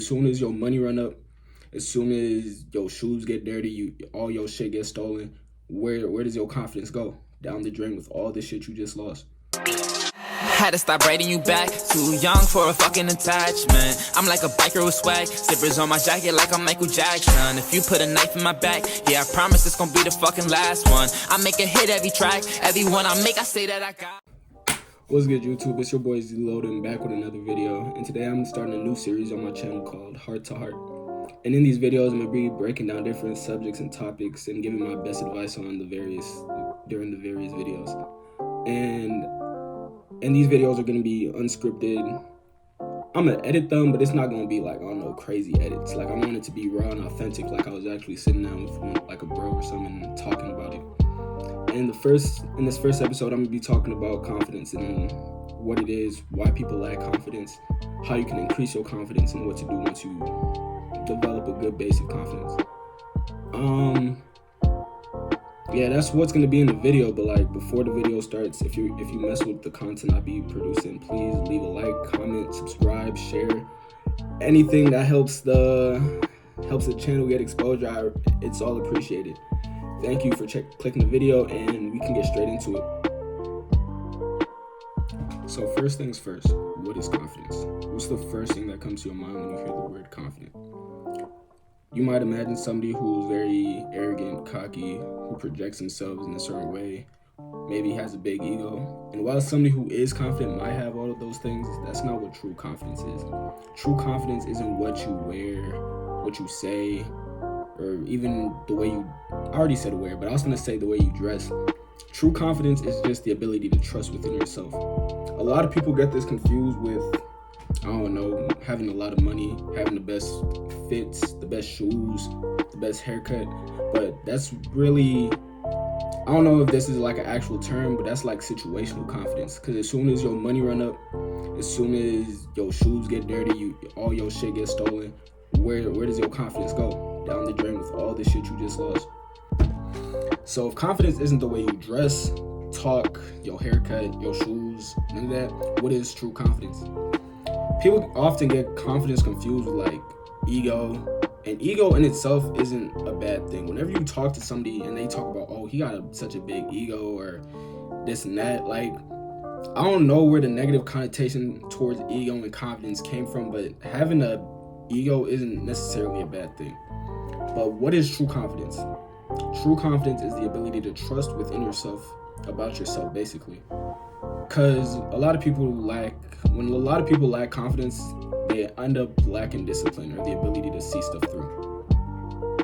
As soon as your money run up, as soon as your shoes get dirty, all your shit gets stolen, where does your confidence go? Down the drain with all the shit you just lost. Had to stop writing you back. Too young for a fucking attachment. I'm like a biker with swag. Zippers on my jacket like I'm Michael Jackson. If you put a knife in my back, yeah, I promise it's gonna be the fucking last one. I make a hit every track. Every one I make, I say that I got. What's good, YouTube? It's your boy Z-Loading back with another video. And today I'm starting a new series on my channel called Heart to Heart. And in these videos, I'm gonna be breaking down different subjects and topics and giving my best advice on during the various videos. And these videos are gonna be unscripted. I'm gonna edit them, but it's not gonna be like, I don't know, crazy edits. Like, I want it to be raw and authentic, like I was actually sitting down with like a bro or something and talking about it. And in this first episode, I'm gonna be talking about confidence and what it is, why people lack confidence, how you can increase your confidence, and what to do once you develop a good base of confidence. Yeah, that's what's gonna be in the video. But like, before the video starts, if you mess with the content I be producing, please leave a like, comment, subscribe, share. Anything that helps the channel get exposure, it's all appreciated. Thank you for clicking the video, and we can get straight into it. So first things first, what is confidence? What's the first thing that comes to your mind when you hear the word confident? You might imagine somebody who's very arrogant, cocky, who projects themselves in a certain way, maybe has a big ego. And while somebody who is confident might have all of those things, that's not what true confidence is. True confidence isn't what you wear, what you say, or even the way you, I already said wear, but I was gonna say the way you dress. True confidence is just the ability to trust within yourself. A lot of people get this confused with, I don't know, having a lot of money, having the best fits, the best shoes, the best haircut, but that's really, I don't know if this is like an actual term, but that's like situational confidence. Because as soon as your money run up, as soon as your shoes get dirty, all your shit gets stolen, where does your confidence go? Down the drain with all the shit you just lost. So if confidence isn't the way you dress, talk, your haircut, your shoes, none of that, what is true confidence? People often get confidence confused with like ego, and ego in itself isn't a bad thing. Whenever you talk to somebody and they talk about, oh, he got such a big ego or this and that, like, I don't know where the negative connotation towards ego and confidence came from, but having a ego isn't necessarily a bad thing. But what is true confidence? True confidence is the ability to trust within yourself, about yourself, basically. Because when a lot of people lack confidence, they end up lacking discipline or the ability to see stuff through.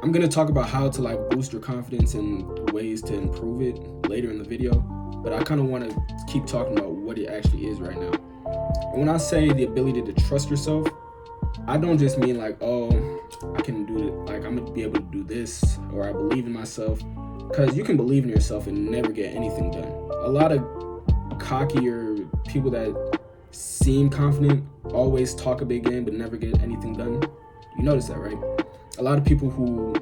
I'm going to talk about how to like boost your confidence and ways to improve it later in the video, but I kind of want to keep talking about what it actually is right now. And when I say the ability to trust yourself, I don't just mean like, oh, I can do it, like I'm gonna be able to do this, or I believe in myself. Because you can believe in yourself and never get anything done. A lot of cockier people that seem confident always talk a big game but never get anything done. You notice that, right? A lot of people who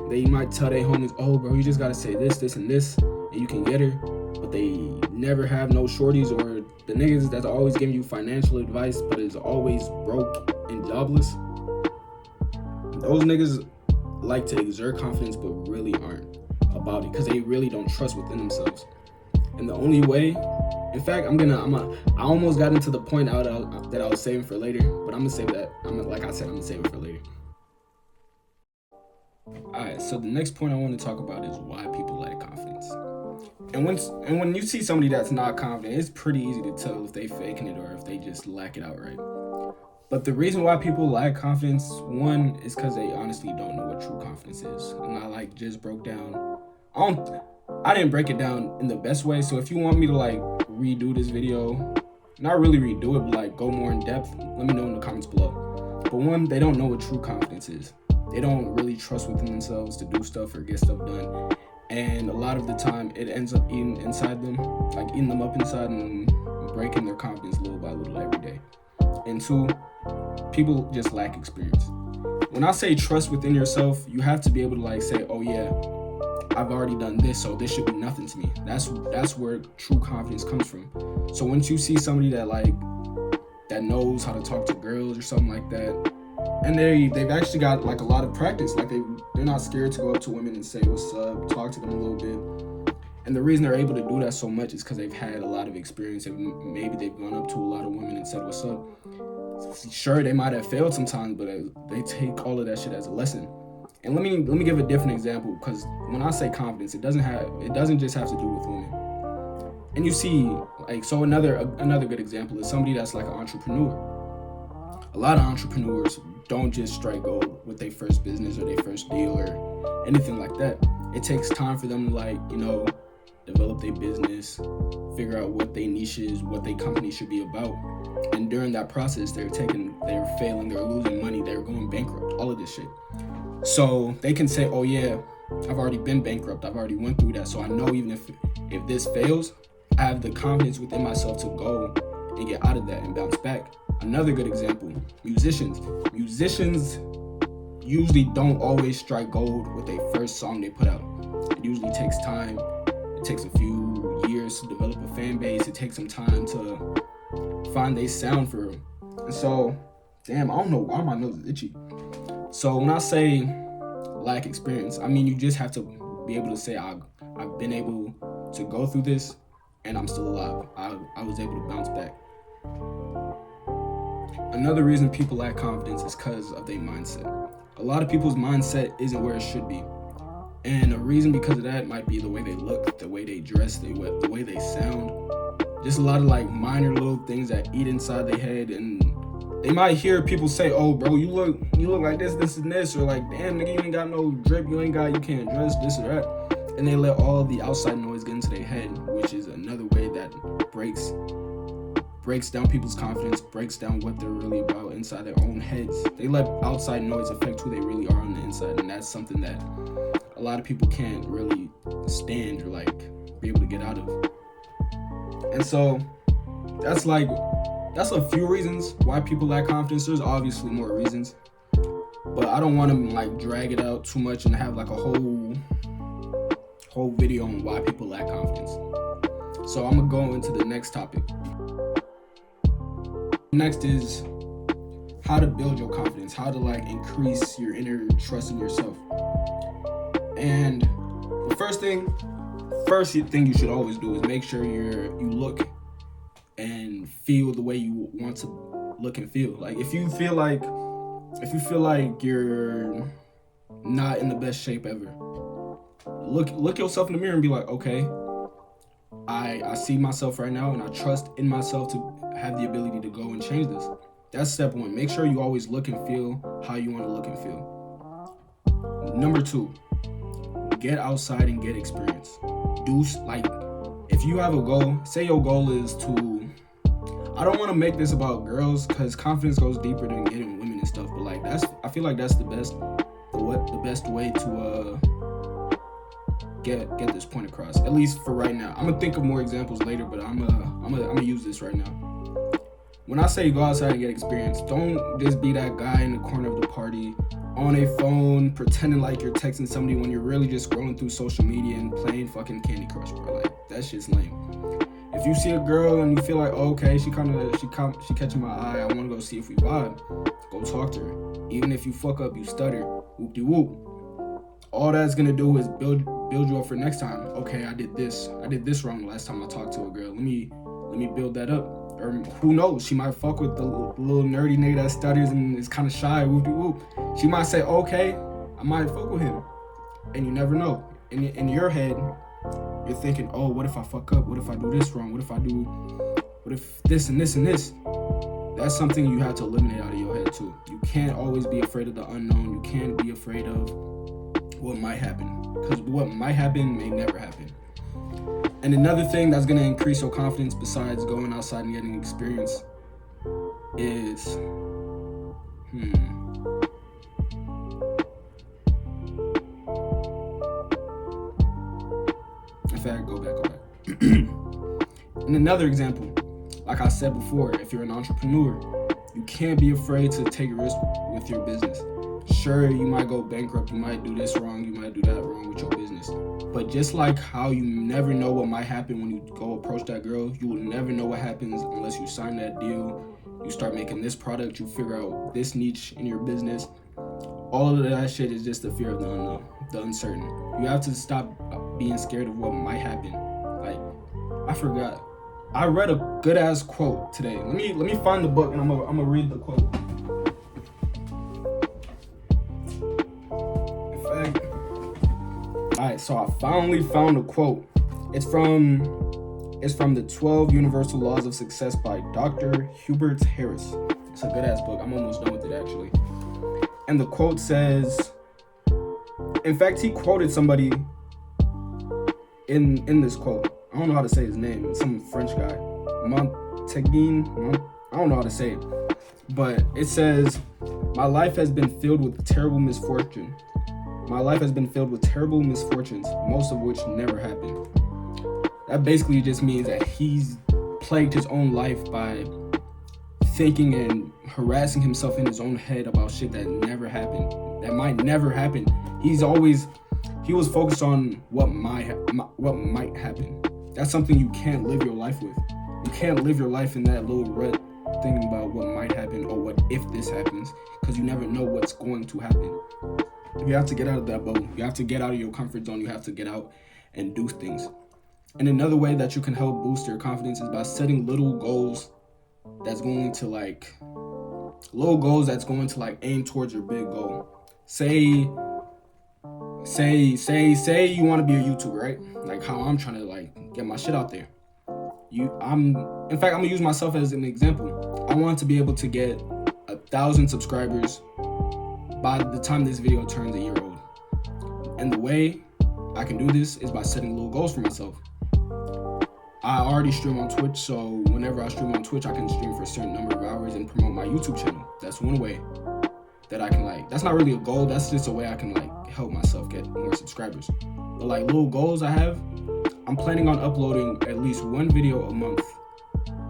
they might tell their homies, oh bro, you just gotta say this, this, and this, and you can get her, but they never have no shorties. Or the niggas that's always giving you financial advice but is always broke and jobless. Those niggas like to exert confidence but really aren't about it because they really don't trust within themselves. And the only way, in fact, I almost got into the point that I was saving for later, but I'm gonna save that. I'm gonna save it for later. Alright, so the next point I want to talk about is why people lack confidence. And when you see somebody that's not confident, it's pretty easy to tell if they faking it or if they just lack it outright. But the reason why people lack confidence, one, is because they honestly don't know what true confidence is. And I like just broke down. I didn't break it down in the best way. So if you want me to like redo this video, not really redo it, but like go more in depth, let me know in the comments below. But one, they don't know what true confidence is. They don't really trust within themselves to do stuff or get stuff done. And a lot of the time it ends up eating them up inside and breaking their confidence little by little every day. And two, people just lack experience. When I say trust within yourself, you have to be able to like say, oh yeah, I've already done this, so this should be nothing to me. That's where true confidence comes from. So once you see somebody that that knows how to talk to girls or something like that. And they've actually got like a lot of practice. Like they're not scared to go up to women and say what's up, talk to them a little bit. And the reason they're able to do that so much is because they've had a lot of experience. And maybe they've gone up to a lot of women and said what's up. Sure, they might have failed sometimes, but they take all of that shit as a lesson. And let me give a different example, because when I say confidence, it doesn't just have to do with women. And you see, like, so another good example is somebody that's like an entrepreneur. A lot of entrepreneurs don't just strike gold with their first business or their first deal or anything like that. It takes time for them to, like, you know, develop their business, figure out what their niche is, what their company should be about. And during that process, they're failing, they're losing money, they're going bankrupt, all of this shit. So they can say, oh yeah, I've already been bankrupt, I've already went through that, so I know even if this fails, I have the confidence within myself to go and get out of that and bounce back. Another good example, musicians. Musicians usually don't always strike gold with their first song they put out. It usually takes time. It takes a few years to develop a fan base. It takes some time to find their sound for real. And so, damn, I don't know why my nose is itchy. So when I say lack experience, I mean you just have to be able to say I've been able to go through this and I'm still alive. I was able to bounce back. Another reason people lack confidence is because of their mindset. A lot of people's mindset isn't where it should be. And a reason because of that might be the way they look, the way they dress, the way they sound. Just a lot of like minor little things that eat inside their head, and they might hear people say, oh bro, you look like this and this, or like, damn nigga, you ain't got no drip, you can't dress this or that. And they let all the outside noise get into their head, which is another way that breaks down people's confidence, breaks down what they're really about inside their own heads. They let outside noise affect who they really are on the inside, and that's something that a lot of people can't really stand or like be able to get out of. And so that's a few reasons why people lack confidence. There's obviously more reasons, but I don't want to like drag it out too much and have like a whole video on why people lack confidence. So I'm gonna go into the next topic. Next is how to build your confidence, how to like increase your inner trust in yourself. And the first thing you should always do is make sure you look and feel the way you want to look and feel. Like if you feel like you're not in the best shape ever, look yourself in the mirror and be like, okay, I see myself right now and I trust in myself to have the ability to go and change this. That's step one. Make sure you always look and feel how you want to look and feel. Number 2, get outside and get experience. If you have a goal, say your goal is to, I don't want to make this about girls because confidence goes deeper than getting women and stuff, but like I feel like that's the best way to get this point across, at least for right now. I'm gonna think of more examples later, but I'm gonna use this right now. When I say go outside and get experience, don't just be that guy in the corner of the party on a phone pretending like you're texting somebody when you're really just scrolling through social media and playing fucking Candy Crush, bro. Like that shit's lame. If you see a girl and you feel like, oh, okay, she catching my eye, I want to go see if we vibe, go talk to her. Even if you fuck up, you stutter, whoop-de-whoop. All that's gonna do is build you up for next time. Okay, I did this wrong the last time I talked to a girl. Let me build that up. Or who knows? She might fuck with the little nerdy nigga that stutters and is kind of shy. Whoop de whoop. She might say, okay, I might fuck with him, and you never know. In your head, you're thinking, oh, what if I fuck up? What if I do this wrong? What if this and this and this? That's something you have to eliminate out of your head too. You can't always be afraid of the unknown. You can't be afraid of what might happen, because what might happen may never happen. And another thing that's going to increase your confidence besides going outside and getting experience is in fact, go back. And another example, like I said before, if you're an entrepreneur, you can't be afraid to take a risk with your business. Sure, you might go bankrupt, you might do this wrong, you might do that wrong with your business. But just like how you never know what might happen when you go approach that girl, you will never know what happens unless you sign that deal, You start making this product, you figure out this niche in your business. All of that shit is just the fear of the unknown, the uncertain. You have to stop being scared of what might happen. Like, I forgot. I read a good ass quote today. Let me find the book and I'm gonna read the quote. In fact, alright, so I finally found a quote. It's from the 12 Universal Laws of Success by Dr. Hubert Harris. It's a good ass book. I'm almost done with it actually. And the quote says, in fact, he quoted somebody in this quote. I don't know how to say his name. It's some French guy. Montaigne. I don't know how to say it. But it says, my life has been filled with terrible misfortune. My life has been filled with terrible misfortunes, most of which never happened. That basically just means that he's plagued his own life by thinking and harassing himself in his own head about shit that never happened, that might never happen. He was focused on what might happen. That's something you can't live your life with. You can't live your life in that little rut thinking about what might happen or what if this happens, because you never know what's going to happen. You have to get out of that bubble. You have to get out of your comfort zone. You have to get out and do things. And another way that you can help boost your confidence is by setting little goals that's going to aim towards your big goal. Say you want to be a YouTuber, right? Like how I'm trying to get my shit out there. I'm gonna use myself as an example. I want to be able to get 1,000 subscribers by the time this video turns a year old. And the way I can do this is by setting little goals for myself. I already stream on Twitch, so whenever I stream on Twitch, I can stream for a certain number of hours and promote my YouTube channel. That's one way that I can that's not really a goal, that's just a way I can help myself get more subscribers. But little goals I have, I'm planning on uploading at least one video a month.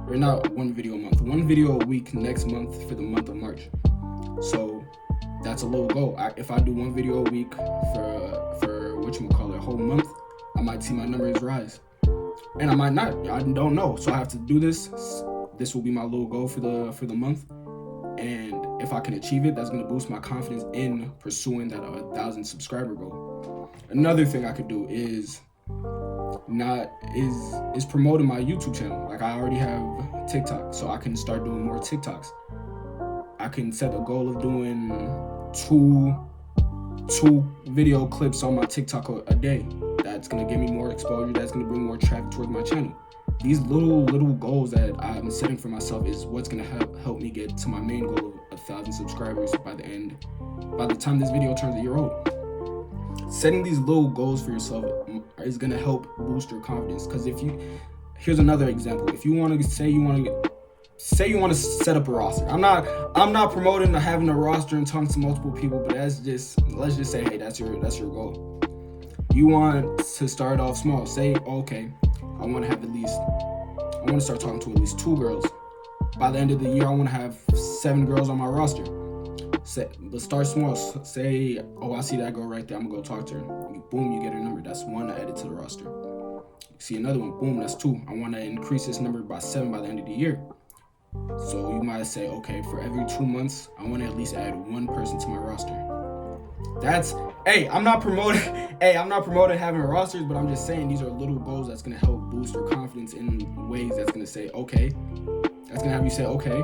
Or not one video a month, one video a week next month for the month of March. So that's a little goal. If I do one video a week for a whole month, I might see my numbers rise. And I might not. I don't know. So I have to do this. This will be my little goal for the month. And if I can achieve it, that's going to boost my confidence in pursuing that 1,000 subscriber goal. Another thing I could do is promoting my YouTube channel. I already have TikTok, so I can start doing more TikToks. I can set a goal of doing two video clips on my TikTok a day. That's gonna give me more exposure. That's gonna bring more traffic towards my channel. These little goals that I'm setting for myself is what's gonna help me get to my main goal of 1,000 subscribers by the time this video turns a year old. Setting these little goals for yourself is gonna help boost your confidence. Because here's another example. If you want to say you want to set up a roster. I'm not promoting having a roster and talking to multiple people, but let's just say, hey, that's your goal. You want to start off small. Say, okay, I want to start talking to at least 2 girls. By the end of the year, I want to have 7 girls on my roster. Let's start small. Say, oh, I see that girl right there. I'm gonna go talk to her. Boom, you get her number. That's 1 I added to the roster. See another one. Boom, that's 2. I want to increase this number by 7 by the end of the year. So you might say, okay, for every 2 months, I want to at least add 1 person to my roster. I'm not promoting having rosters, but I'm just saying these are little goals that's going to help boost your confidence in ways that's going to say, okay, that's going to have you say, okay,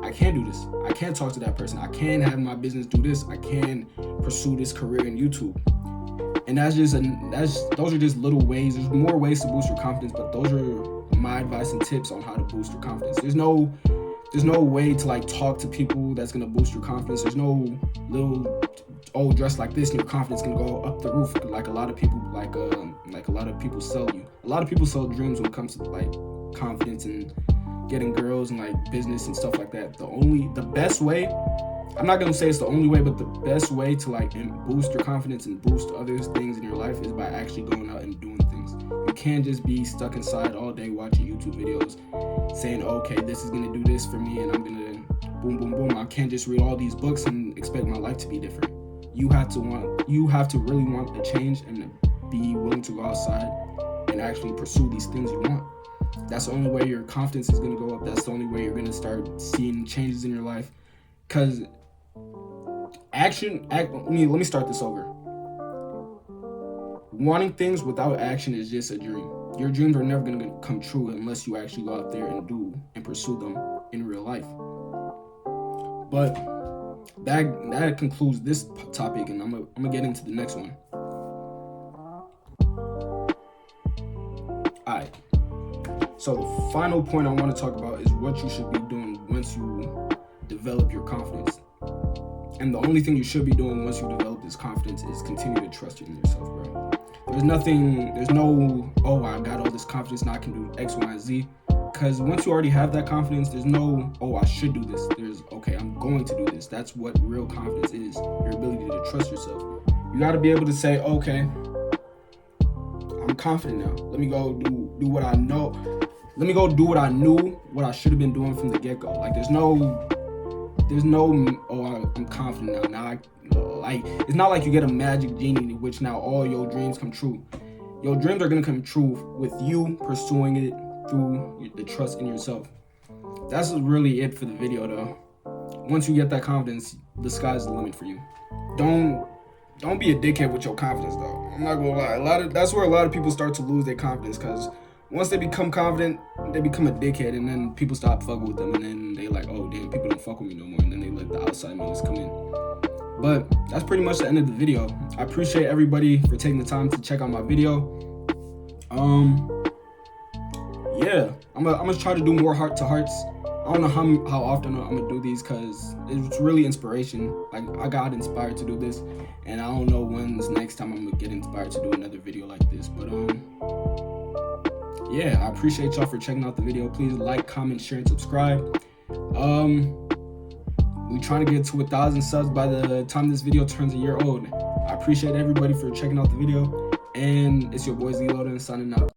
I can do this. I can talk to that person. I can have my business do this. I can pursue this career in YouTube. And those are just little ways. There's more ways to boost your confidence, but those are my advice and tips on how to boost your confidence. There's no way to talk to people that's gonna boost your confidence. There's no little dress like this and your confidence gonna go up the roof like a lot of people sell you. A lot of people sell dreams when it comes to confidence and getting girls and business and stuff like that. The best way, I'm not gonna say it's the only way, but the best way to boost your confidence and boost other things in your life is by actually going out and doing things. You can't just be stuck inside all day watching YouTube videos saying, okay, this is gonna do this for me and I'm gonna boom, boom, boom. I can't just read all these books and expect my life to be different. You have to really want a change and be willing to go outside and actually pursue these things you want. That's the only way your confidence is going to go up. That's the only way you're going to start seeing changes in your life. Because let me start this over. Wanting things without action is just a dream. Your dreams are never going to come true unless you actually go out there and do and pursue them in real life. But that concludes this topic, and I'm gonna get into the next one. Alright. So the final point I want to talk about is what you should be doing once you develop your confidence. And the only thing you should be doing once you develop this confidence is continue to trust in yourself, bro. There's no, oh, I got all this confidence, now I can do X, Y, and Z. Because once you already have that confidence, there's no, oh, I should do this. There's, okay, I'm going to do this. That's what real confidence is, your ability to trust yourself. You got to be able to say, okay, I'm confident now. Let me go do what I know. Let me go do what I knew, what I should have been doing from the get-go. Like, there's no, oh, I'm confident now. It's not like you get a magic genie in which now all your dreams come true. Your dreams are going to come true with you pursuing it through the trust in yourself. That's really it for the video, though. Once you get that confidence, the sky's the limit for you. Don't be a dickhead with your confidence, though. I'm not gonna lie. That's where a lot of people start to lose their confidence, because once they become confident, they become a dickhead, and then people stop fucking with them, and then they like, oh damn, people don't fuck with me no more, and then they let the outside noise come in. But that's pretty much the end of the video. I appreciate everybody for taking the time to check out my video. Yeah, I'm gonna try to do more heart to hearts. I don't know how often I'm gonna do these, because it's really inspiration. Like, I got inspired to do this, and I don't know when's next time I'm gonna get inspired to do another video like this. But yeah, I appreciate y'all for checking out the video. Please like, comment, share, and subscribe. We're trying to get to 1,000 subs by the time this video turns a year old. I appreciate everybody for checking out the video, and it's your boy Z Loden signing out.